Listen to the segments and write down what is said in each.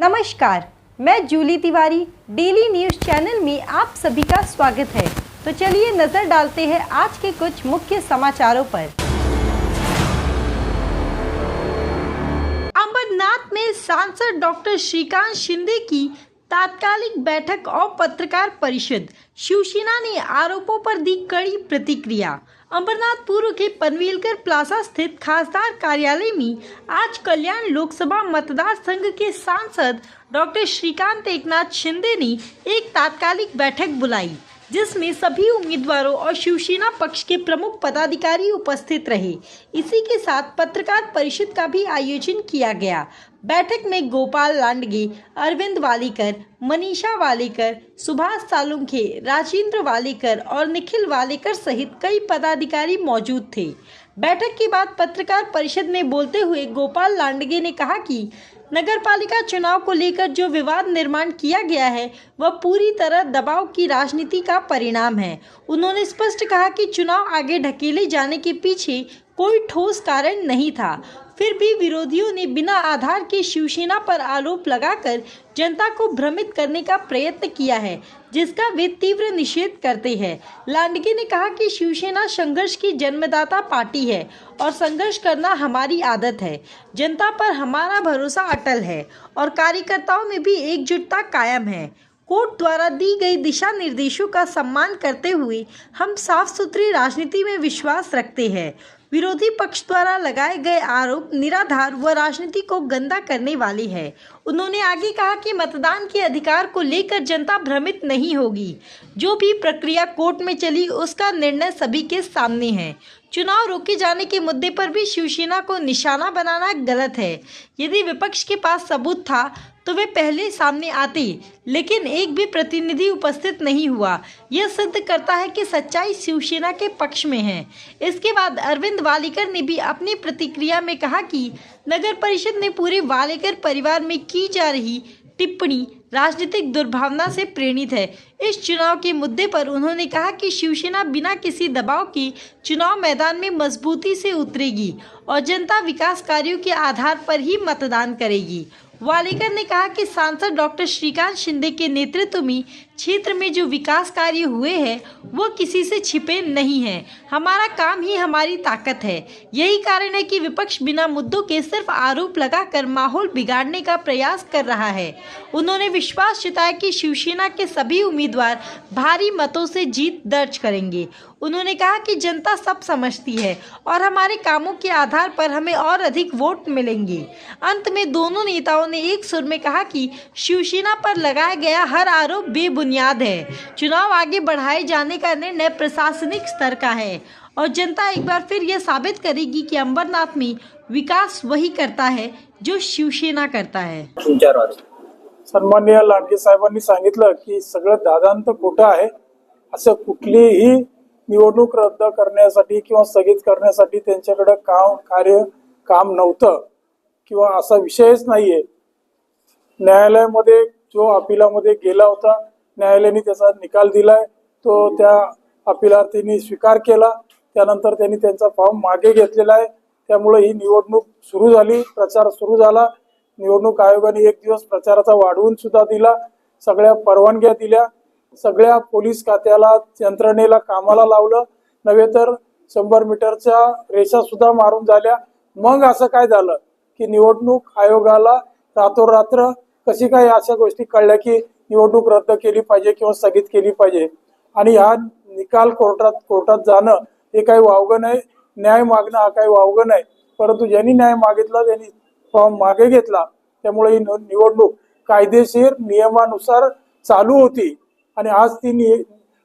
नमस्कार, मैं Julie Tiwari. Daily news channel में आप सभी का स्वागत है। तो चलिए नजर डालते हैं आज के कुछ मुख्य समाचारों पर। अंबरनाथ में सांसद डॉक्टर श्रीकांत शिंदे की तात्कालिक बैठक और पत्रकार परिषद। शिवसेना ने आरोपों पर दी कड़ी प्रतिक्रिया। अंबरनाथ पूर्व के पनवेलकर प्लाजा स्थित खासदार कार्यालय में आज कल्याण लोकसभा मतदार संघ के सांसद डॉक्टर श्रीकांत एकनाथ शिंदे ने एक तात्कालिक बैठक बुलाई, जिसमें सभी उम्मीदवारों और शिवसेना पक्ष के प्रमुख पदाधिकारी उपस्थित रहे। इसी के साथ पत्रकार परिषद का भी आयोजन किया गया। बैठक में गोपाल लांडगे, अरविंद वालेकर, मनीषा वालेकर, सुभाष सालुंखे, राजेंद्र वालेकर और निखिल वालेकर सहित कई पदाधिकारी मौजूद थे। बैठक के बाद पत्रकार परिषद में बोलते हुए गोपाल लांडगे ने कहा कि नगरपालिका चुनाव को लेकर जो विवाद निर्माण किया गया है वह पूरी तरह दबाव की राजनीति का परिणाम है। उन्होंने स्पष्ट कहा कि चुनाव आगे ढकेले जाने के पीछे कोई ठोस कारण नहीं था, फिर भी विरोधियों ने बिना आधार के शिवसेना पर आरोप लगाकर जनता को भ्रमित करने का प्रयत्न किया है, जिसका वे तीव्र निषेध करते हैं। लांडगे ने कहा कि शिवसेना संघर्ष की जन्मदाता पार्टी है और संघर्ष करना हमारी आदत है। जनता पर हमारा भरोसा अटल है और कार्यकर्ताओं में भी एकजुटता कायम है। कोर्ट द्वारा दी गई दिशा निर्देशों का सम्मान करते हुए हम साफ सुथरी राजनीति में विश्वास रखते हैं। विरोधी पक्ष द्वारा लगाए गए आरोप निराधार व राजनीति को गंदा करने वाले हैं। उन्होंने आगे कहा कि मतदान के अधिकार को लेकर जनता भ्रमित नहीं होगी। जो भी प्रक्रिया कोर्ट में चली उसका निर्णय सभी के सामने है। चुनाव रोके जाने के मुद्दे पर भी शिवसेना को निशाना बनाना गलत है। यदि विपक्ष के पास सबूत था तो वे पहले सामने आते, लेकिन एक भी प्रतिनिधि उपस्थित नहीं हुआ। यह सिद्ध करता है कि सच्चाई शिवसेना के पक्ष में है। इसके बाद अरविंद वालेकर ने भी अपनी प्रतिक्रिया में कहा कि नगर परिषद ने पूरे वालेकर परिवार में की जा रही टिप्पणी राजनीतिक दुर्भावना से प्रेरित है। इस चुनाव के मुद्दे पर उन्होंने कहा कि शिवसेना बिना किसी दबाव के चुनाव मैदान में मजबूती से उतरेगी और जनता विकास कार्यों के आधार पर ही मतदान करेगी। वालेकर ने कहा कि सांसद डॉक्टर श्रीकांत शिंदे के नेतृत्व में क्षेत्र में जो विकास कार्य हुए हैं वो किसी से छिपे नहीं हैं। हमारा काम ही हमारी ताकत है। यही कारण है कि विपक्ष बिना मुद्दों के सिर्फ आरोप लगाकर माहौल बिगाड़ने का प्रयास कर रहा है। उन्होंने विश्वास जताया कि शिवसेना के सभी उम्मीदवार भारी मतों से जीत दर्ज करेंगे। उन्होंने कहा कि जनता सब समझती है और हमारे कामों के आधार पर हमें और अधिक वोट मिलेंगे। अंत में दोनों नेताओं ने एक सुर में कहा कि शिवसेना पर लगाया गया हर आरोप बेबुनियाद है। चुनाव आगे बढ़ाए जाने का निर्णय प्रशासनिक स्तर का है और जनता एक बार फिर यह साबित करेगी कि अंबरनाथ में विकास वही करता है जो शिवसेना करता है। सन्माननीय लांडगे साहेबांनी सांगितलं की सगळं दादांत खोटं आहे। असं कुठलीही निवडणूक रद्द करण्यासाठी किंवा स्थगित करण्यासाठी त्यांच्याकडे काम नव्हतं किंवा असा विषयच नाहीये। न्यायालयामध्ये जो अपिलामध्ये गेला होता, न्यायालयाने त्याचा निकाल दिलाय, तो त्या अपिलार्थींनी स्वीकार केला। त्यानंतर त्यांनी त्यांचा फॉर्म मागे घेतलेला आहे। त्यामुळे ही निवडणूक सुरू झाली, प्रचार सुरू झाला। निवडणूक आयोगाने एक दिवस प्रचाराचा वाढवून सुद्धा दिला, सगळ्या परवानग्या दिल्या, सगळ्या पोलीस खात्याला यंत्रणेला कामाला लावलं, नव्हे तर 100 मीटरच्या रेषा सुद्धा मारून झाल्या। मग असं काय झालं की निवडणूक आयोगाला रातोरात्र कशी काय अशा गोष्टी कळल्या की निवडणूक रद्द केली पाहिजे किंवा स्थगित केली पाहिजे आणि हा निकाल कोर्टात जाणं हे काही वावगं नाही। न्याय मागणं हा काही वावगं नाही, परंतु ज्यांनी न्याय मागितला त्यांनी फॉर्म मागे घेतला। त्यामुळे ही निवडणूक कायदेशीर नियमानुसार चालू होती आणि आज ती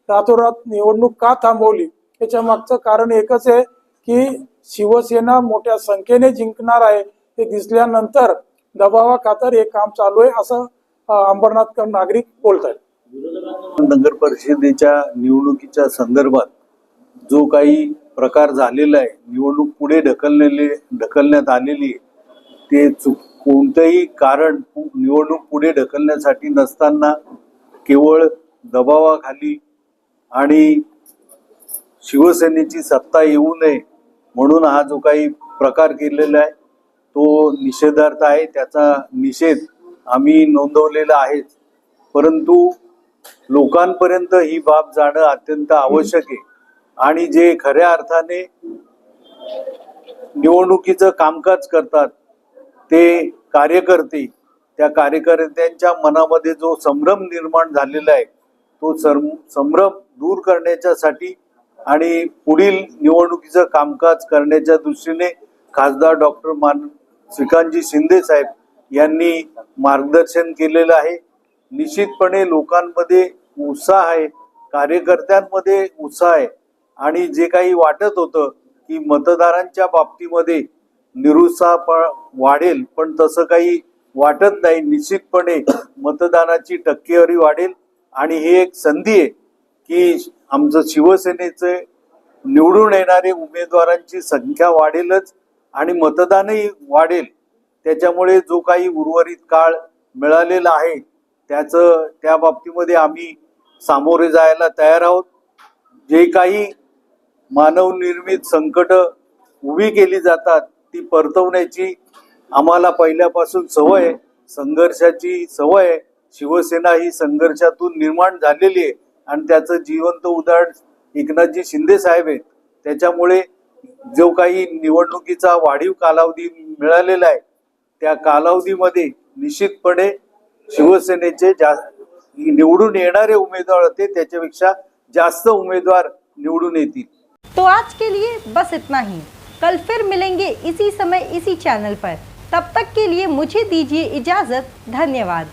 रातोरात निवडणूक का थांबवली याच्या मागचं कारण एकच आहे की शिवसेना मोठ्या संख्येने जिंकणार आहे हे दिसल्यानंतर दबावाखातर हे काम चालू आहे असं अंबरनाथकर नागरिक बोलतात। नगर परिषदेच्या निवडणुकीच्या संदर्भात जो काही प्रकार झालेला आहे, निवडणूक पुढे ढकलण्यात आलेली, ते कोणतेही कारण निवडणूक पुढे ढकलण्यासाठी नसताना केवळ दबावाखाली आणि शिवसेनेची सत्ता येऊ नये म्हणून हा जो काही प्रकार केलेला आहे तो निषेधार्थ आहे। त्याचा निषेध आम्ही नोंदवलेलं आहेच, परंतु लोकांपर्यंत ही बाब जाणं अत्यंत आवश्यक आहे आणि जे खऱ्या अर्थाने निवडणुकीचं कामकाज करतात ते कार्यकर्ते, त्या कार्यकर्त्यांच्या मनामध्ये जो संभ्रम निर्माण झालेला आहे तो संभ्रम दूर करण्याच्यासाठी आणि पुढील निवडणुकीचं कामकाज करण्याच्या दृष्टीने खासदार डॉक्टर श्रीकांतजी शिंदे साहेब यांनी मार्गदर्शन केलेलं आहे. निश्चितपणे लोकांमध्ये उत्साह आहे, कार्यकर्त्यांमध्ये उत्साह आहे आणि जे काही वाटत होतं की मतदारांच्या बाबतीमध्ये निरुत्साह वाढेल, पण तसं काही वाटत नाही. निश्चितपणे मतदानाची टक्केवारी वाढेल आणि ही एक संधी आहे की आमचं शिवसेनेचे निवडून येणारे उमेदवारांची संख्या वाढेलच आणि मतदानही वाढेल. त्याच्यामुळे जो काही उर्वरित काळ मिळालेला आहे त्या बाबतीमध्ये आम्ही सामोरे जायला तयार आहोत. जे काही मानवनिर्मित संकट उभी केली जातात ती परतवण्याची आम्हाला पहिल्यापासून सवय आहे, संघर्षाची सवय आहे. शिवसेना ही संघर्षातून निर्माण झालेली आहे आणि त्याचं जिवंत उदाहरण एकनाथजी शिंदे साहेब आहेत. त्याच्यामुळे जो काही निवडणुकीचा वाढीव कालावधी मिळालेला आहे त्या कालावधीमध्ये निश्चितपणे शिवसेनेचे निवडून येणारे उमेदवार होते त्याच्यापेक्षा जास्त उमेदवार निवडून येतील. तो आज के लिए बस इतना ही. कल फिर मिलेंगे इसी समय इसी चैनल पर. तब तक के लिए मुझे दीजिए इजाजत. धन्यवाद.